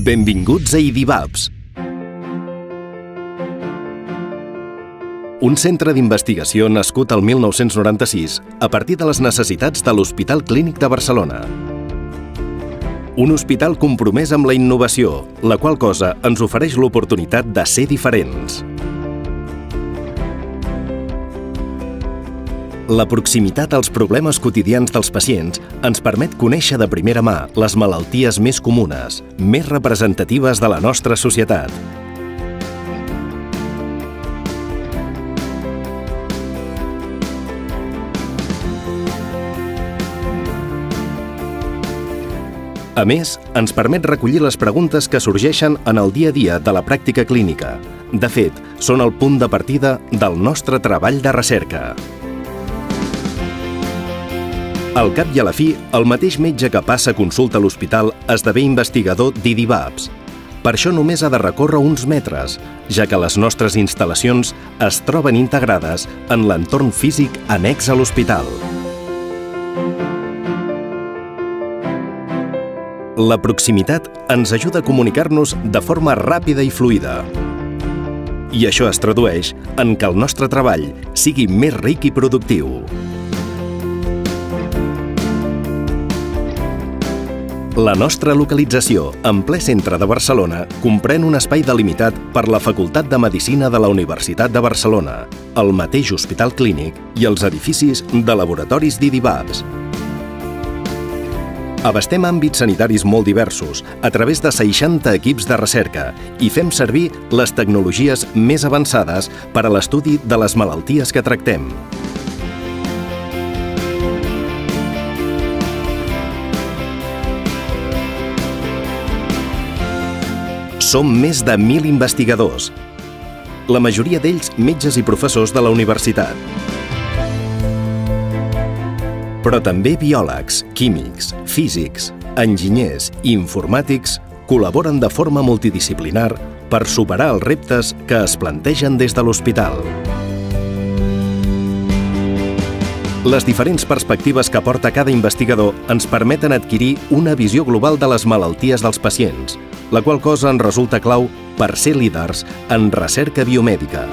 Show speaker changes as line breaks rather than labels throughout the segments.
Benvinguts a IDIVAPS, un centre d'investigació nascut el 1996 a partir de les necessitats de l'Hospital Clínic de Barcelona. Un hospital compromès amb la innovació, la qual cosa ens ofereix l'oportunitat de ser diferents. La proximitat als problemes quotidians dels pacients ens permet conèixer de primera mà les malalties més comunes, més representatives de la nostra societat. A més, ens permet recollir les preguntes que sorgeixen en el dia a dia de la pràctica clínica. De fet, són el punt de partida del nostre treball de recerca. Al cap i a la fi, el mateix metge que passa consulta a l'hospital esdevé investigador d'IDIVAPS. Per això només ha de recórrer uns metres, ja que les nostres instal·lacions es troben integrades en l'entorn físic annex a l'hospital. La proximitat ens ajuda a comunicar-nos de forma ràpida i fluida. I això es tradueix en que el nostre treball sigui més ric i productiu. La nostra localització, en ple centre de Barcelona, comprèn un espai delimitat per la Facultat de Medicina de la Universitat de Barcelona, el mateix Hospital Clínic i els edificis de laboratoris d'IDIVAPS. Abastem àmbits sanitaris molt diversos a través de 60 equips de recerca i fem servir les tecnologies més avançades per a l'estudi de les malalties que tractem. Som més de 1.000 investigadors, la majoria d'ells metges i professors de la universitat. Però també biòlegs, químics, físics, enginyers i informàtics col·laboren de forma multidisciplinar per superar els reptes que es plantegen des de l'hospital. Les diferents perspectives que aporta cada investigador ens permeten adquirir una visió global de les malalties dels pacients, la qual cosa ens resulta clau per ser líders en recerca biomèdica.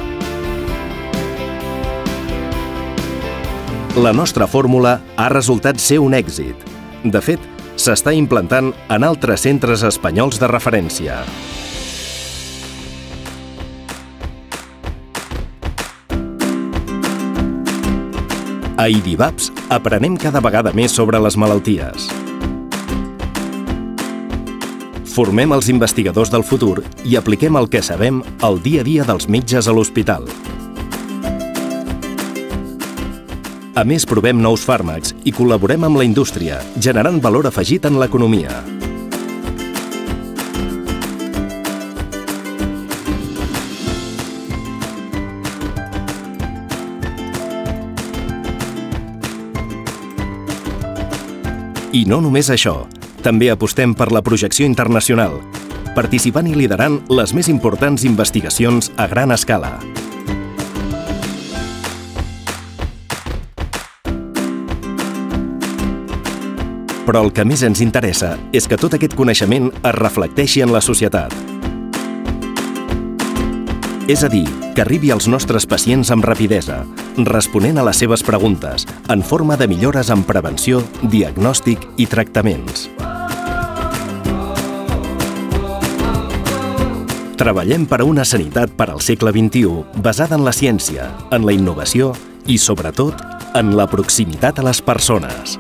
La nostra fórmula ha resultat ser un èxit. De fet, s'està implantant en altres centres espanyols de referència. A IDIVAPS aprenem cada vegada més sobre les malalties. Formem els investigadors del futur i apliquem el que sabem al dia a dia dels metges a l'hospital. A més, provem nous fàrmacs i col·laborem amb la indústria, generant valor afegit en l'economia. I no només això, també apostem per la projecció internacional, participant i liderant les més importants investigacions a gran escala. Però el que més ens interessa és que tot aquest coneixement es reflecteixi en la societat. És a dir, que arribi als nostres pacients amb rapidesa, responent a les seves preguntes, en forma de millores en prevenció, diagnòstic i tractaments. Treballem per a una sanitat per al segle XXI basada en la ciència, en la innovació i, sobretot, en la proximitat a les persones.